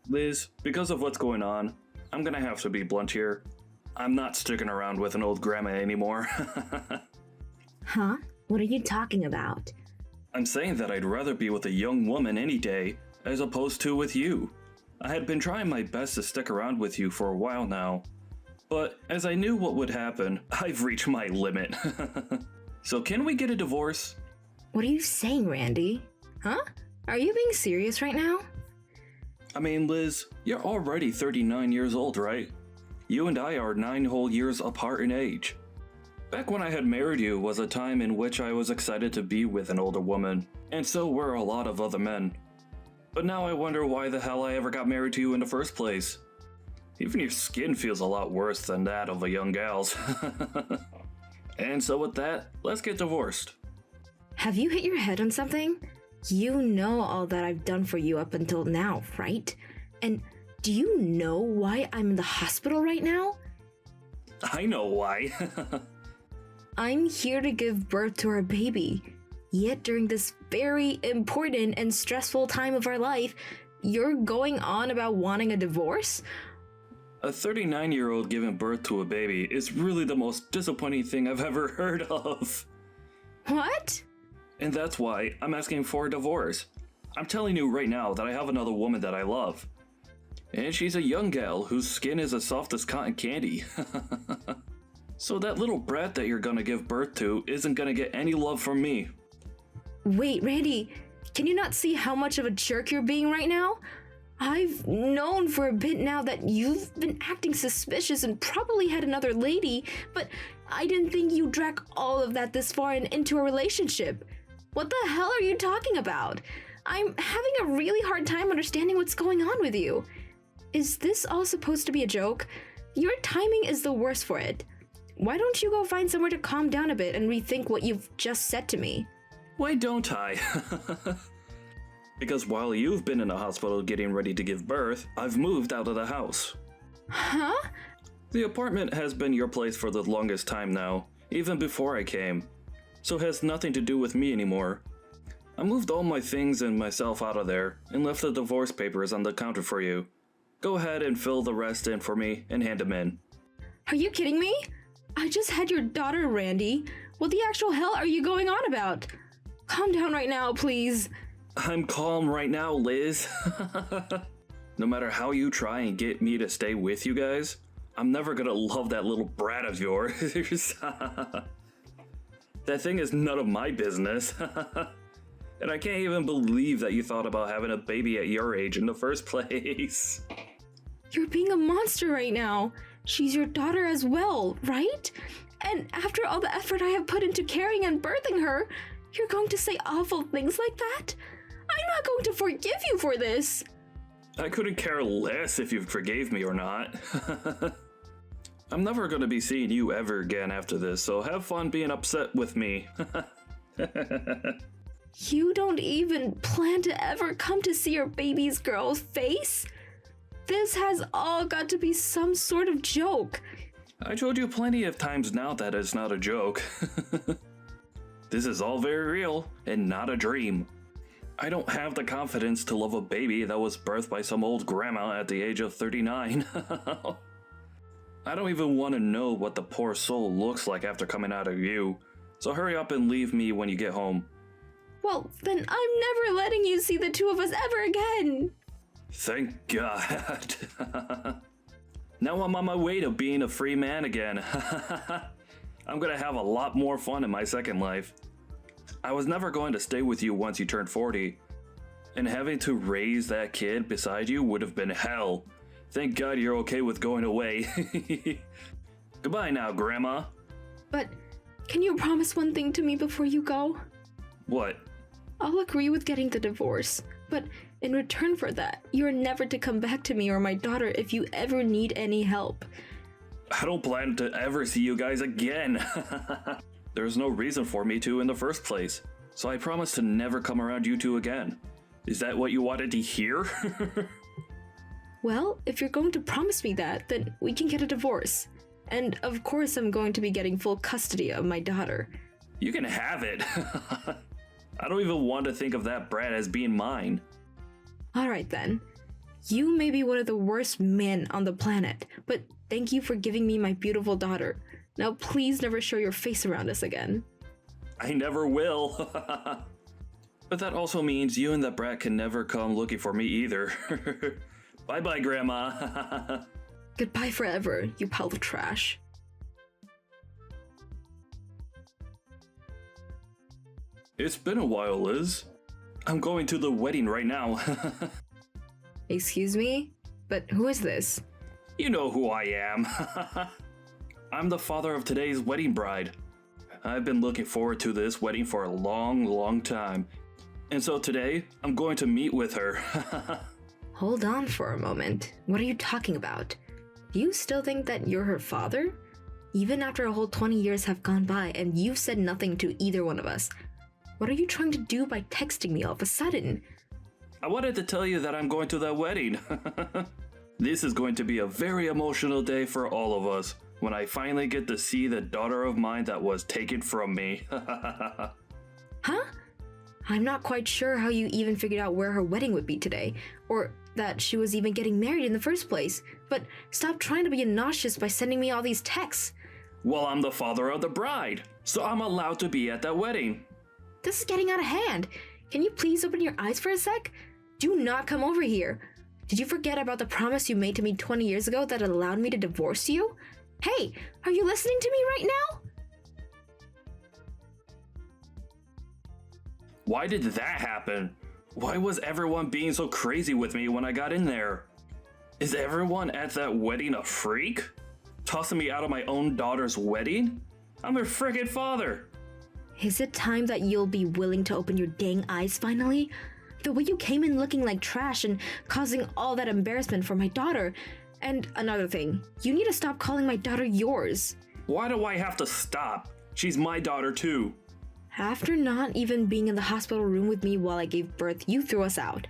Liz, because of what's going on, I'm gonna have to be blunt here. I'm not sticking around with an old grandma anymore. Huh? What are you talking about? I'm saying that I'd rather be with a young woman any day, as opposed to with you. I had been trying my best to stick around with you for a while now, but as I knew what would happen, I've reached my limit. So can we get a divorce? What are you saying, Randy? Huh? Are you being serious right now? I mean, Liz, you're already 39 years old, right? You and I are 9 whole years apart in age. Back when I had married you was a time in which I was excited to be with an older woman, and so were a lot of other men. But now I wonder why the hell I ever got married to you in the first place. Even your skin feels a lot worse than that of a young gal's. And so with that, let's get divorced. Have you hit your head on something? You know all that I've done for you up until now, right? And do you know why I'm in the hospital right now? I know why. I'm here to give birth to our baby. Yet during this very important and stressful time of our life, you're going on about wanting a divorce? A 39-year-old giving birth to a baby is really the most disappointing thing I've ever heard of. What? And that's why I'm asking for a divorce. I'm telling you right now that I have another woman that I love. And she's a young gal whose skin is as soft as cotton candy. So that little brat that you're gonna give birth to isn't gonna get any love from me. Wait, Randy, can you not see how much of a jerk you're being right now? I've known for a bit now that you've been acting suspicious and probably had another lady, but I didn't think you'd drag all of that this far and into a relationship. What the hell are you talking about? I'm having a really hard time understanding what's going on with you. Is this all supposed to be a joke? Your timing is the worst for it. Why don't you go find somewhere to calm down a bit and rethink what you've just said to me? Why don't I? Because while you've been in the hospital getting ready to give birth, I've moved out of the house. Huh? The apartment has been your place for the longest time now, even before I came, so it has nothing to do with me anymore. I moved all my things and myself out of there and left the divorce papers on the counter for you. Go ahead and fill the rest in for me and hand them in. Are you kidding me? I just had your daughter, Randy. What the actual hell are you going on about? Calm down right now, please. I'm calm right now, Liz. No matter how you try and get me to stay with you guys, I'm never gonna love that little brat of yours. That thing is none of my business. And I can't even believe that you thought about having a baby at your age in the first place. You're being a monster right now. She's your daughter as well, right? And after all the effort I have put into carrying and birthing her, you're going to say awful things like that? I'm not going to forgive you for this. I couldn't care less if you forgave me or not. I'm never going to be seeing you ever again after this, so have fun being upset with me. You don't even plan to ever come to see your baby's girl's face? This has all got to be some sort of joke. I told you plenty of times now that it's not a joke. This is all very real and not a dream. I don't have the confidence to love a baby that was birthed by some old grandma at the age of 39. I don't even want to know what the poor soul looks like after coming out of you, so hurry up and leave me when you get home. Well, then I'm never letting you see the two of us ever again. Thank God. Now I'm on my way to being a free man again. I'm gonna have a lot more fun in my second life. I was never going to stay with you once you turned 40, and having to raise that kid beside you would have been hell. Thank God you're okay with going away. Goodbye now, Grandma. But can you promise one thing to me before you go? What? I'll agree with getting the divorce, but in return for that, you're never to come back to me or my daughter if you ever need any help. I don't plan to ever see you guys again. There's no reason for me to in the first place, so I promise to never come around you two again. Is that what you wanted to hear? Well, if you're going to promise me that, then we can get a divorce. And of course I'm going to be getting full custody of my daughter. You can have it. I don't even want to think of that brat as being mine. Alright then. You may be one of the worst men on the planet, but thank you for giving me my beautiful daughter. Now please never show your face around us again. I never will. But that also means you and that brat can never come looking for me either. Bye-bye, Grandma. Goodbye forever, you pile of trash. It's been a while, Liz. I'm going to the wedding right now. Excuse me? But who is this? You know who I am. I'm the father of today's wedding bride. I've been looking forward to this wedding for a long, long time. And so today, I'm going to meet with her. Hold on for a moment. What are you talking about? Do you still think that you're her father? Even after a whole 20 years have gone by and you've said nothing to either one of us. What are you trying to do by texting me all of a sudden? I wanted to tell you that I'm going to that wedding. This is going to be a very emotional day for all of us when I finally get to see the daughter of mine that was taken from me. Huh? I'm not quite sure how you even figured out where her wedding would be today, or that she was even getting married in the first place. But stop trying to be obnoxious by sending me all these texts. Well, I'm the father of the bride, so I'm allowed to be at that wedding. This is getting out of hand. Can you please open your eyes for a sec? Do not come over here. Did you forget about the promise you made to me 20 years ago that allowed me to divorce you? Hey, are you listening to me right now? Why did that happen? Why was everyone being so crazy with me when I got in there? Is everyone at that wedding a freak? Tossing me out of my own daughter's wedding? I'm her frickin' father. Is it time that you'll be willing to open your dang eyes finally? The way you came in looking like trash and causing all that embarrassment for my daughter. And another thing, you need to stop calling my daughter yours. Why do I have to stop? She's my daughter too. After not even being in the hospital room with me while I gave birth, you threw us out.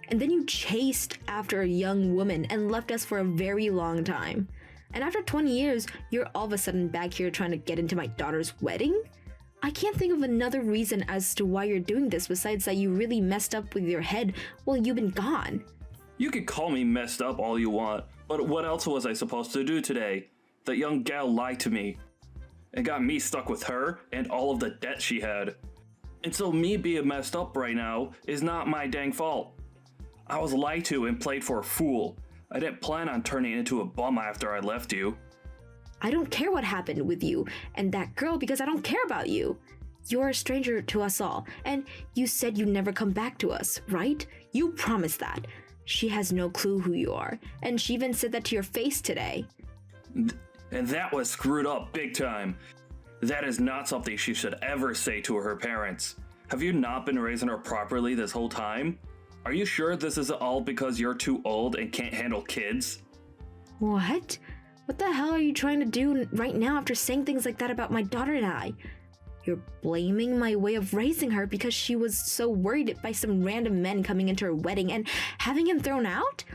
And then you chased after a young woman and left us for a very long time. And after 20 years, you're all of a sudden back here trying to get into my daughter's wedding? I can't think of another reason as to why you're doing this besides that you really messed up with your head while you've been gone. You can call me messed up all you want, but what else was I supposed to do today? That young gal lied to me and got me stuck with her and all of the debt she had. And so me being messed up right now is not my dang fault. I was lied to and played for a fool. I didn't plan on turning into a bum after I left you. I don't care what happened with you and that girl because I don't care about you. You're a stranger to us all, and you said you'd never come back to us, right? You promised that. She has no clue who you are, and she even said that to your face today. And that was screwed up big time. That is not something she should ever say to her parents. Have you not been raising her properly this whole time? Are you sure this is all because you're too old and can't handle kids? What? What the hell are you trying to do right now after saying things like that about my daughter and I? You're blaming my way of raising her because she was so worried by some random men coming into her wedding and having him thrown out?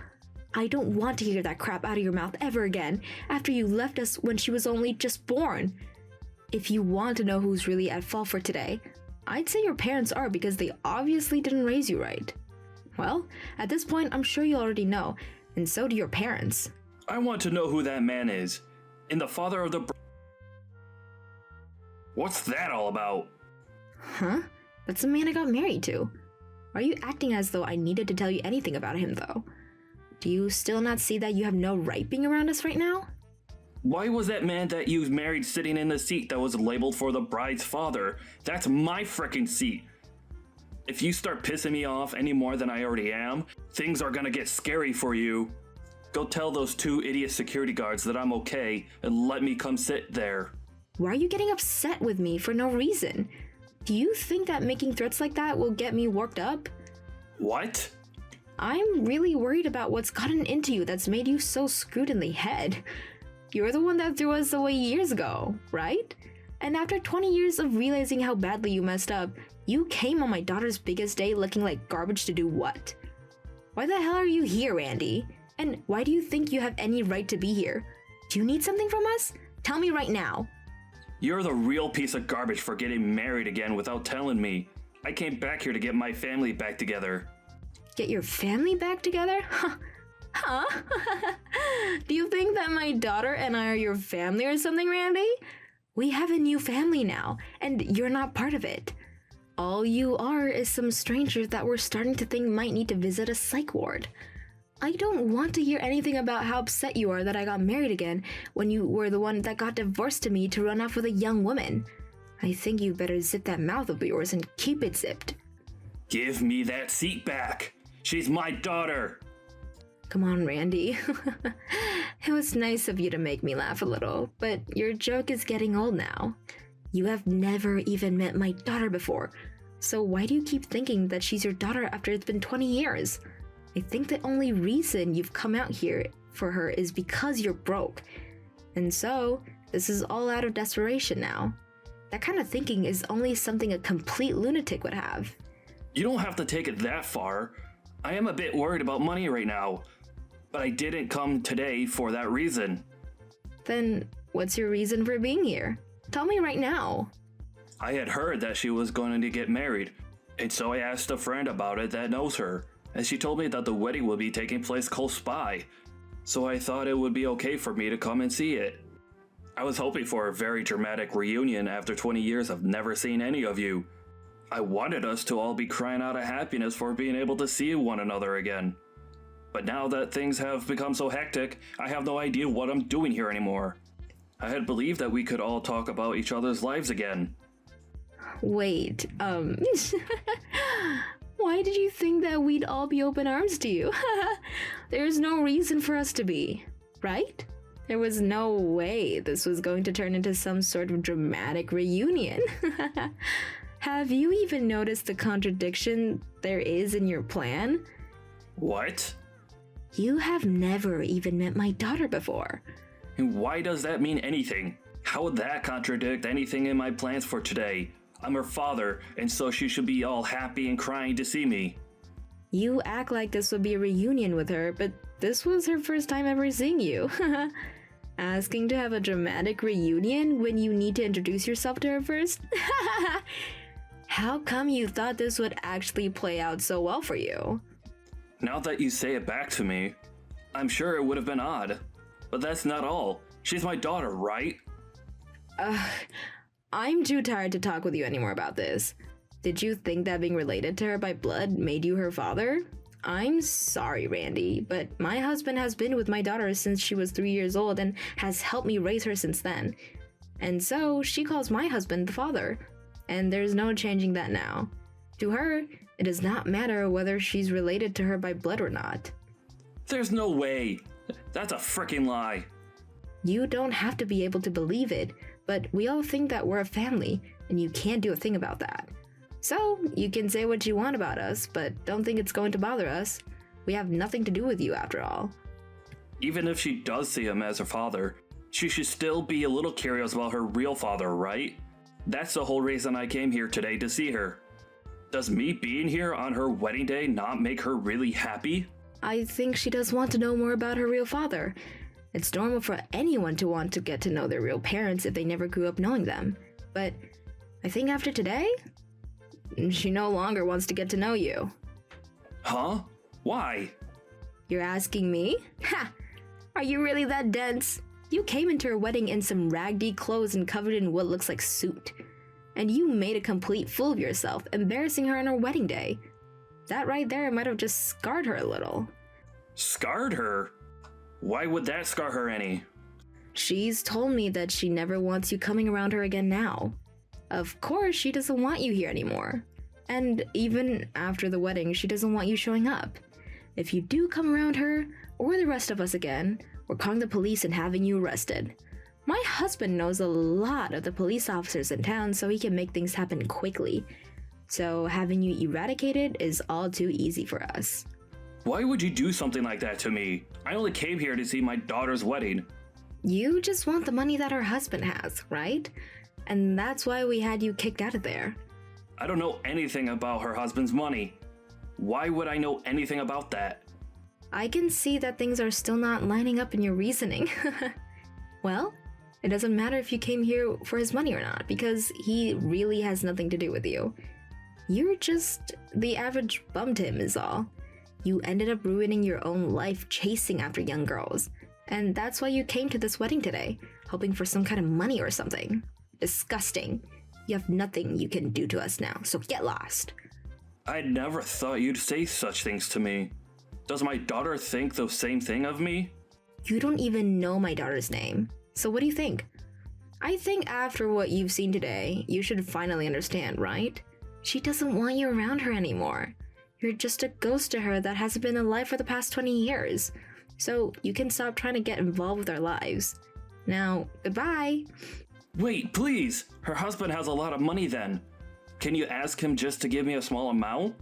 I don't want to hear that crap out of your mouth ever again after you left us when she was only just born. If you want to know who's really at fault for today, I'd say your parents are because they obviously didn't raise you right. Well, at this point, I'm sure you already know, and so do your parents. I want to know who that man is. And the father of the... What's that all about? Huh? That's the man I got married to. Are you acting as though I needed to tell you anything about him, though? Do you still not see that you have no right being around us right now? Why was that man that you married sitting in the seat that was labeled for the bride's father? That's my frickin' seat. If you start pissing me off any more than I already am, things are gonna get scary for you. Go tell those 2 idiot security guards that I'm okay and let me come sit there. Why are you getting upset with me for no reason? Do you think that making threats like that will get me worked up? What? I'm really worried about what's gotten into you that's made you so screwed in the head. You're the one that threw us away years ago, right? And after 20 years of realizing how badly you messed up, you came on my daughter's biggest day looking like garbage to do what? Why the hell are you here, Andy? And why do you think you have any right to be here? Do you need something from us? Tell me right now. You're the real piece of garbage for getting married again without telling me. I came back here to get my family back together. Get your family back together? Huh, Huh? Do you think that my daughter and I are your family or something, Randy? We have a new family now, and you're not part of it. All you are is some stranger that we're starting to think might need to visit a psych ward. I don't want to hear anything about how upset you are that I got married again when you were the one that got divorced to me to run off with a young woman. I think you better zip that mouth of yours and keep it zipped. Give me that seat back. She's my daughter. Come on, Randy. It was nice of you to make me laugh a little, but your joke is getting old now. You have never even met my daughter before, so why do you keep thinking that she's your daughter after it's been 20 years? I think the only reason you've come out here for her is because you're broke. And so, this is all out of desperation now. That kind of thinking is only something a complete lunatic would have. You don't have to take it that far. I am a bit worried about money right now, but I didn't come today for that reason. Then, what's your reason for being here? Tell me right now. I had heard that she was going to get married, and so I asked a friend about it that knows her, and she told me that the wedding would be taking place close by, so I thought it would be okay for me to come and see it. I was hoping for a very dramatic reunion after 20 years of never seeing any of you. I wanted us to all be crying out of happiness for being able to see one another again. But now that things have become so hectic, I have no idea what I'm doing here anymore. I had believed that we could all talk about each other's lives again. Wait, why did you think that we'd all be open arms to you? There's no reason for us to be, right? There was no way this was going to turn into some sort of dramatic reunion. Have you even noticed the contradiction there is in your plan? What? You have never even met my daughter before. And why does that mean anything? How would that contradict anything in my plans for today? I'm her father, and so she should be all happy and crying to see me. You act like this would be a reunion with her, but this was her first time ever seeing you. Asking to have a dramatic reunion when you need to introduce yourself to her first? How come you thought this would actually play out so well for you? Now that you say it back to me, I'm sure it would have been odd. But that's not all. She's my daughter, right? I'm too tired to talk with you anymore about this. Did you think that being related to her by blood made you her father? I'm sorry, Randy, but my husband has been with my daughter since she was 3 years old and has helped me raise her since then. And so she calls my husband the father. And there's no changing that now. To her, it does not matter whether she's related to her by blood or not. There's no way. That's a freaking lie. You don't have to be able to believe it, but we all think that we're a family, and you can't do a thing about that. So, you can say what you want about us, but don't think it's going to bother us. We have nothing to do with you after all. Even if she does see him as her father, she should still be a little curious about her real father, right? That's the whole reason I came here today to see her. Does me being here on her wedding day not make her really happy? I think she does want to know more about her real father. It's normal for anyone to want to get to know their real parents if they never grew up knowing them. But I think after today, she no longer wants to get to know you. Huh? Why? You're asking me? Ha! Are you really that dense? You came into her wedding in some raggedy clothes and covered in what looks like soot. And you made a complete fool of yourself, embarrassing her on her wedding day. That right there might have just scarred her a little. Scarred her? Why would that scar her any? She's told me that she never wants you coming around her again now. Of course, she doesn't want you here anymore. And even after the wedding, she doesn't want you showing up. If you do come around her, or the rest of us again, we're calling the police and having you arrested. My husband knows a lot of the police officers in town, so he can make things happen quickly. So having you eradicated is all too easy for us. Why would you do something like that to me? I only came here to see my daughter's wedding. You just want the money that her husband has, right? And that's why we had you kicked out of there. I don't know anything about her husband's money. Why would I know anything about that? I can see that things are still not lining up in your reasoning. Well, it doesn't matter if you came here for his money or not, because he really has nothing to do with you. You're just the average bum to him is all. You ended up ruining your own life chasing after young girls. And that's why you came to this wedding today, hoping for some kind of money or something. Disgusting. You have nothing you can do to us now, so get lost. I never thought you'd say such things to me. Does my daughter think the same thing of me? You don't even know my daughter's name. So what do you think? I think after what you've seen today, you should finally understand, right? She doesn't want you around her anymore. You're just a ghost to her that hasn't been alive for the past 20 years. So you can stop trying to get involved with our lives. Now, goodbye. Wait, please! Her husband has a lot of money then. Can you ask him just to give me a small amount?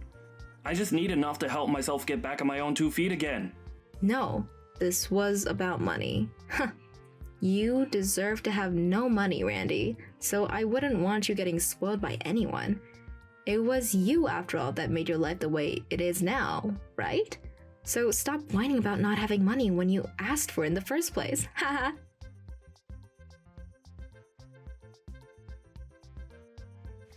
I just need enough to help myself get back on my own 2 feet again. No, this was about money. Huh. You deserve to have no money, Randy, so I wouldn't want you getting spoiled by anyone. It was you, after all, that made your life the way it is now, right? So stop whining about not having money when you asked for it in the first place. Haha.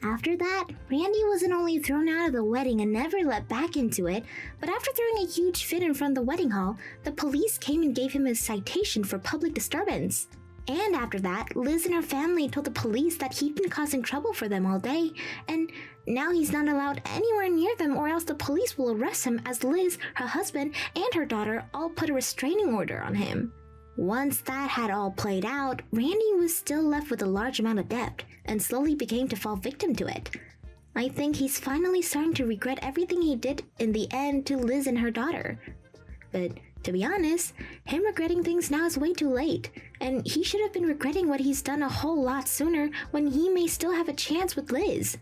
After that, Randy wasn't only thrown out of the wedding and never let back into it, but after throwing a huge fit in front of the wedding hall, the police came and gave him a citation for public disturbance. And after that, Liz and her family told the police that he'd been causing trouble for them all day, and now he's not allowed anywhere near them or else the police will arrest him, as Liz, her husband, and her daughter all put a restraining order on him. Once that had all played out, Randy was still left with a large amount of debt, and slowly began to fall victim to it. I think he's finally starting to regret everything he did in the end to Liz and her daughter. But to be honest, him regretting things now is way too late, and he should have been regretting what he's done a whole lot sooner when he may still have a chance with Liz.